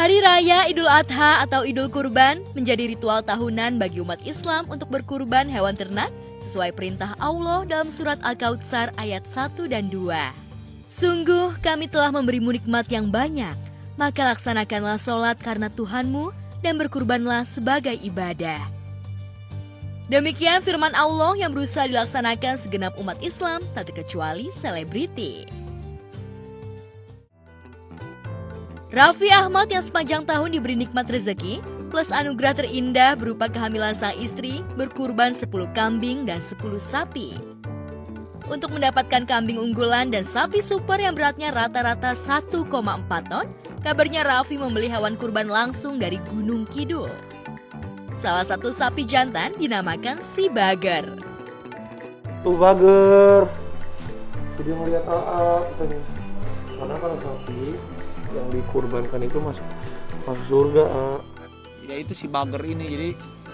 Hari Raya Idul Adha atau Idul Kurban menjadi ritual tahunan bagi umat Islam untuk berkurban hewan ternak sesuai perintah Allah dalam surat Al-Kautsar ayat 1 dan 2. Sungguh kami telah memberimu nikmat yang banyak, maka laksanakanlah sholat karena Tuhanmu dan berkurbanlah sebagai ibadah. Demikian firman Allah yang berusaha dilaksanakan segenap umat Islam tak terkecuali selebriti. Raffi Ahmad yang sepanjang tahun diberi nikmat rezeki, plus anugerah terindah berupa kehamilan sang istri, berkurban 10 kambing dan 10 sapi. Untuk mendapatkan kambing unggulan dan sapi super yang beratnya rata-rata 1,4 ton, kabarnya Raffi membeli hewan kurban langsung dari Gunung Kidul. Salah satu sapi jantan dinamakan si Bager. Tuh Bager, jadi ngeliat AA katanya. Karena kalau sapi yang dikurbankan itu masuk surga. Ya itu si Bager ini, jadi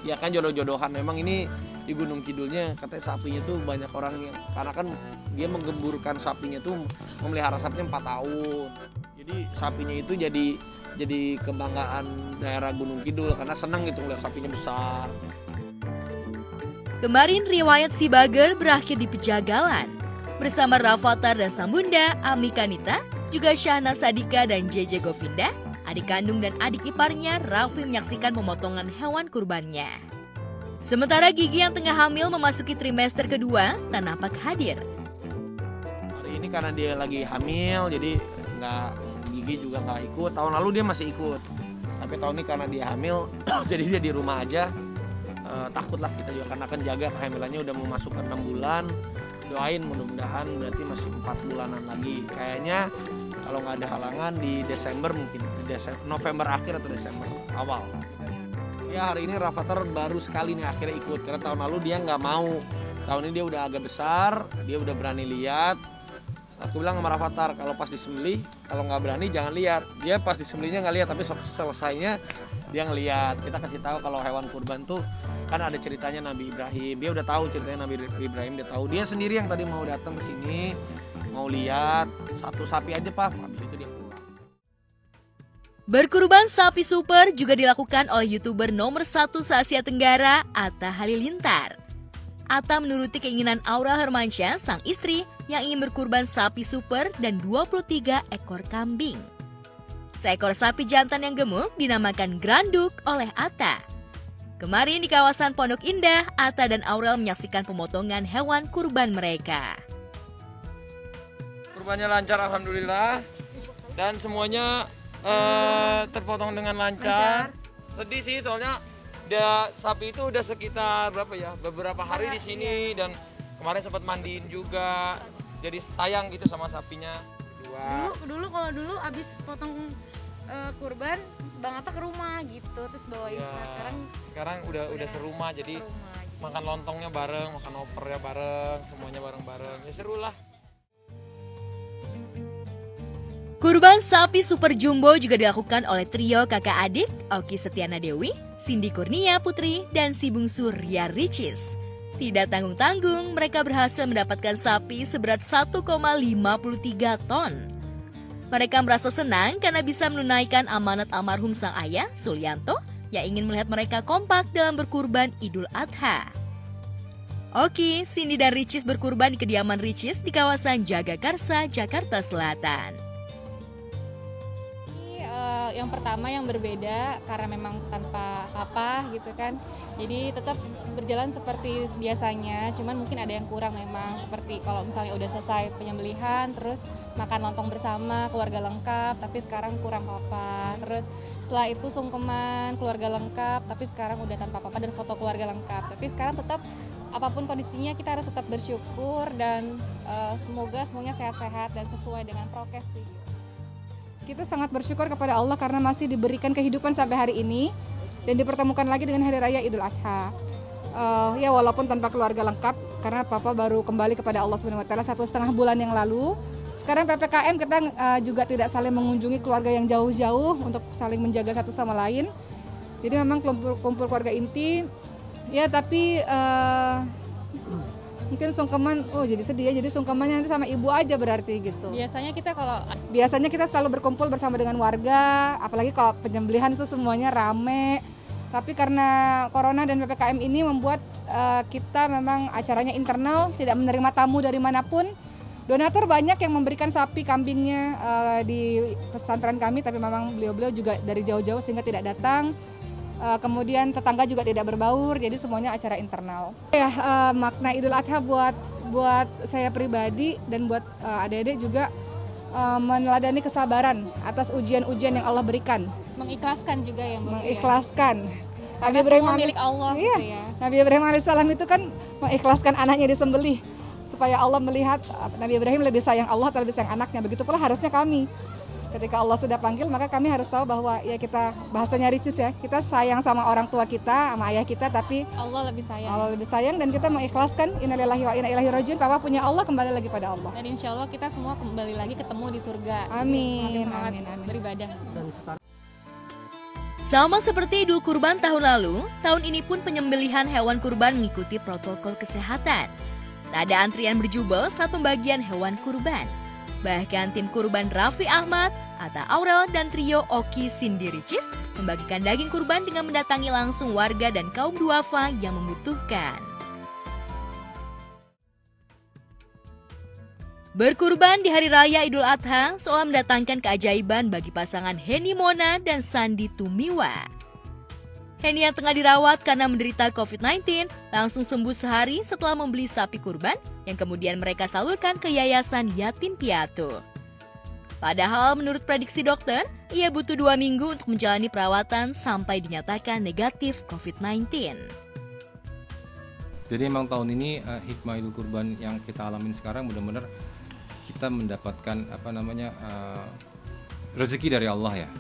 ya kan jodoh-jodohan. Memang ini di Gunung Kidulnya katanya sapinya tuh banyak orang yang, karena kan dia menggemburkan sapinya tuh, memelihara sapinya 4 tahun. Jadi sapinya itu jadi kebanggaan daerah Gunung Kidul karena senang gitu ngeliat sapinya besar. Kemarin riwayat si Bager berakhir di Pejagalan. Bersama Rafathar dan sang bunda, Ami Kanita, juga Syahna Sadika dan JJ Govinda, adik kandung dan adik iparnya, Raffi menyaksikan pemotongan hewan kurbannya. Sementara Gigi yang tengah hamil memasuki trimester kedua, tak nampak hadir. Hari ini karena dia lagi hamil, jadi Gigi juga nggak ikut. Tahun lalu dia masih ikut, tapi tahun ini karena dia hamil, jadi dia di rumah aja. Takutlah kita juga karena akan jaga kehamilannya, udah mau masuk ke 6 bulan. Doain mudah-mudahan berarti masih 4 bulanan lagi. Kayaknya kalau nggak ada halangan di Desember, mungkin di November akhir atau Desember awal. Ya hari ini Rafathar baru sekali nih akhirnya ikut, karena tahun lalu dia nggak mau. Tahun ini dia udah agak besar, dia udah berani lihat. Aku bilang sama Rafathar, kalau pas disembelih, kalau nggak berani jangan lihat. Dia pas disembelihnya nggak lihat, tapi selesainya dia ngelihat. Kita kasih tahu kalau hewan kurban tuh kan ada ceritanya Nabi Ibrahim. Dia udah tahu ceritanya Nabi Ibrahim, dia tahu. Dia sendiri yang tadi mau datang ke sini, mau lihat satu sapi aja Pak. Habis itu dia pulang. Berkurban sapi super juga dilakukan oleh YouTuber nomor 1 se-Asia Tenggara, Atta Halilintar. Atta menuruti keinginan Aura Hermansyah, sang istri, yang ingin berkurban sapi super dan 23 ekor kambing. Seekor sapi jantan yang gemuk dinamakan Granduk oleh Atta. Kemarin di kawasan Pondok Indah, Atta dan Aurel menyaksikan pemotongan hewan kurban mereka. Kurbannya lancar alhamdulillah, dan semuanya terpotong dengan lancar. Sedih sih soalnya sapi itu udah sekitar beberapa hari di sini, dan kemarin sempat mandiin juga. Jadi sayang gitu sama sapinya. Dulu abis potong kurban Bang Atta ke rumah gitu, terus bawain. Ya, Nah, sekarang udah serumah, jadi makan lontongnya bareng, makan opernya bareng, semuanya bareng-bareng. Ya seru lah. Kurban sapi super jumbo juga dilakukan oleh trio kakak adik Oki Setiana Dewi, Cindy Kurnia Putri, dan si bungsu Ria Ricis. Tidak tanggung-tanggung, mereka berhasil mendapatkan sapi seberat 1,53 ton. Mereka merasa senang karena bisa menunaikan amanat almarhum sang ayah, Sulyanto, yang ingin melihat mereka kompak dalam berkurban Idul Adha. Oki, Cindy dan Ricis berkurban di kediaman Ricis di kawasan Jagakarsa, Jakarta Selatan. yang pertama yang berbeda karena memang tanpa apa gitu kan, jadi tetap berjalan seperti biasanya, cuman mungkin ada yang kurang memang, seperti kalau misalnya udah selesai penyembelihan terus makan lontong bersama keluarga lengkap, tapi sekarang kurang papa. Terus setelah itu sungkeman keluarga lengkap, tapi sekarang udah tanpa papa, dan foto keluarga lengkap. Tapi sekarang tetap apapun kondisinya kita harus tetap bersyukur, dan semoga semuanya sehat-sehat dan sesuai dengan prokes sih. Kita sangat bersyukur kepada Allah karena masih diberikan kehidupan sampai hari ini dan dipertemukan lagi dengan Hari Raya Idul Adha. Ya walaupun tanpa keluarga lengkap karena Papa baru kembali kepada Allah Subhanahu Wa Taala 1,5 bulan yang lalu. Sekarang PPKM kita juga tidak saling mengunjungi keluarga yang jauh-jauh untuk saling menjaga satu sama lain. Jadi memang kumpul keluarga inti. Ya tapi Mungkin sungkeman, oh jadi sedih ya, jadi sungkemannya nanti sama ibu aja berarti gitu. Biasanya kita selalu berkumpul bersama dengan warga, apalagi kalau penyembelihan itu semuanya rame. Tapi karena corona dan PPKM ini membuat kita memang acaranya internal, tidak menerima tamu dari manapun. Donatur banyak yang memberikan sapi kambingnya di pesantren kami, tapi memang beliau-beliau juga dari jauh-jauh sehingga tidak datang. Kemudian tetangga juga tidak berbaur, jadi semuanya acara internal. Ya, makna Idul Adha buat saya pribadi dan buat adik-adik juga meneladani kesabaran atas ujian-ujian yang Allah berikan. Mengikhlaskan juga ya, Mbak. Mengikhlaskan. Karena semua milik Allah iya, gitu ya. Nabi Ibrahim alaihissalam itu kan mengikhlaskan anaknya disembelih supaya Allah melihat Nabi Ibrahim lebih sayang Allah atau lebih sayang anaknya. Begitu pula harusnya kami. Ketika Allah sudah panggil, maka kami harus tahu bahwa ya kita, bahasanya Ricis ya, kita sayang sama orang tua kita, sama ayah kita, tapi Allah lebih sayang. Dan kita mengikhlaskan innalillahi wa inna ilaihi rajiun. Papa punya Allah, kembali lagi pada Allah. Dan insya Allah kita semua kembali lagi ketemu di surga. Amin, Semangat amin, amin. beribadah. Sama seperti Idul Kurban tahun lalu, tahun ini pun penyembelihan hewan kurban mengikuti protokol kesehatan. Tak ada antrian berjubel saat pembagian hewan kurban. Bahkan tim kurban Raffi Ahmad, Atta Aurel, dan trio Oki Cindy Ricis membagikan daging kurban dengan mendatangi langsung warga dan kaum duafa yang membutuhkan. Berkurban di Hari Raya Idul Adha seolah mendatangkan keajaiban bagi pasangan Henny Mona dan Sandy Tumiwa. Henny yang tengah dirawat karena menderita COVID-19 langsung sembuh sehari setelah membeli sapi kurban yang kemudian mereka salurkan ke Yayasan Yatim Piatu. Padahal menurut prediksi dokter, ia butuh 2 minggu untuk menjalani perawatan sampai dinyatakan negatif COVID-19. Jadi emang tahun ini hikmah Idul Kurban yang kita alamin sekarang benar-benar kita mendapatkan rezeki dari Allah ya.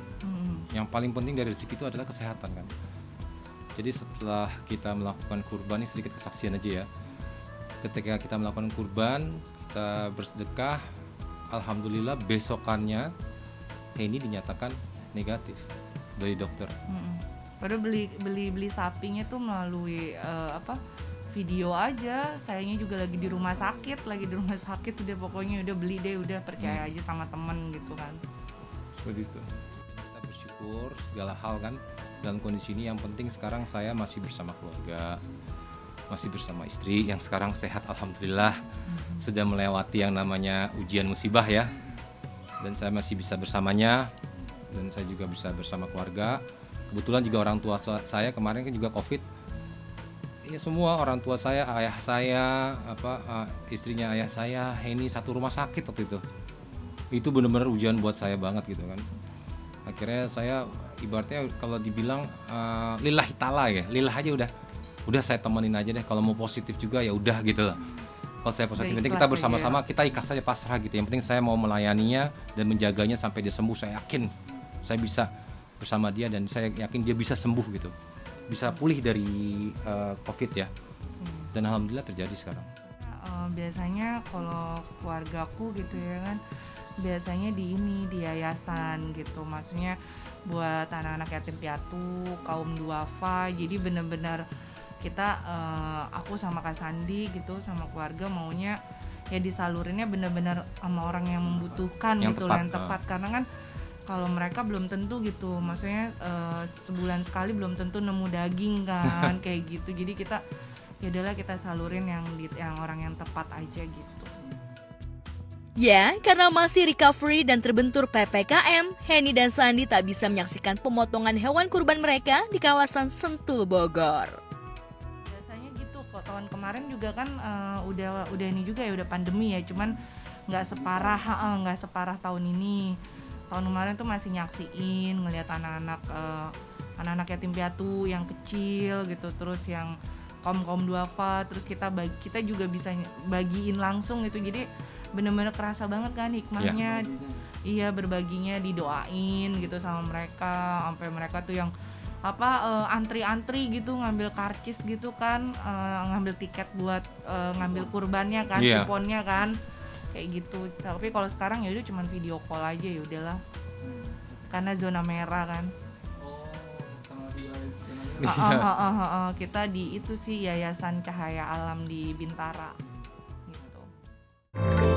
Yang paling penting dari rezeki itu adalah kesehatan kan. Jadi setelah kita melakukan kurban, ini sedikit kesaksian aja ya. Ketika kita melakukan kurban, kita bersedekah, alhamdulillah besokannya ini dinyatakan negatif dari dokter. Padahal beli sapinya tuh melalui video aja. Sayangnya juga lagi di rumah sakit udah pokoknya udah beli deh, udah percaya aja sama temen gitu kan. Seperti itu. Kita bersyukur segala hal kan. Dalam kondisi ini yang penting sekarang saya masih bersama keluarga, masih bersama istri yang sekarang sehat alhamdulillah. Sudah melewati yang namanya ujian musibah ya. Dan saya masih bisa bersamanya dan saya juga bisa bersama keluarga. Kebetulan juga orang tua saya kemarin kan juga Covid. Ya semua orang tua saya, ayah saya, istrinya ayah saya, ini satu rumah sakit waktu itu. Itu benar-benar ujian buat saya banget gitu kan. Akhirnya saya ibaratnya kalau dibilang lillahi ta'ala ya, lillah aja udah saya temenin aja deh. Kalau mau positif juga ya udah gitu lah. Kalau saya positif, penting kita bersama-sama, kita ikhlas saja, pasrah gitu. Yang penting saya mau melayaninya dan menjaganya sampai dia sembuh. Saya yakin saya bisa bersama dia dan saya yakin dia bisa sembuh gitu, bisa pulih dari COVID ya. Dan alhamdulillah terjadi sekarang. Biasanya kalau keluargaku gitu ya kan, biasanya di yayasan gitu, maksudnya buat anak-anak yatim piatu, kaum duafa. Jadi benar-benar kita aku sama Kak Sandi gitu sama keluarga maunya ya disalurinnya benar-benar sama orang yang membutuhkan yang gitu, yang tepat. Karena kan kalau mereka belum tentu gitu, maksudnya sebulan sekali belum tentu nemu daging kan kayak gitu. Jadi kita ya udahlah kita salurin yang orang yang tepat aja gitu. Ya, karena masih recovery dan terbentur PPKM, Henny dan Sandi tak bisa menyaksikan pemotongan hewan kurban mereka di kawasan Sentul, Bogor. Biasanya gitu kok, tahun kemarin juga kan udah ini juga ya, udah pandemi ya, cuman nggak separah tahun ini. Tahun kemarin tuh masih nyaksiin, ngelihat anak-anak yatim piatu yang kecil gitu, terus yang kaum duafa, terus kita juga bisa bagiin langsung gitu. Jadi bener-bener kerasa banget kan hikmahnya. Iya, berbaginya didoain gitu sama mereka, sampai mereka tuh yang antri-antri gitu ngambil karcis gitu kan, ngambil tiket buat ngambil kurbannya kan, kuponnya kan, kayak gitu. Tapi kalau sekarang ya udah cuman video call aja, ya udahlah, karena zona merah kan. Kita di itu sih Yayasan Cahaya Alam di Bintara. Putri.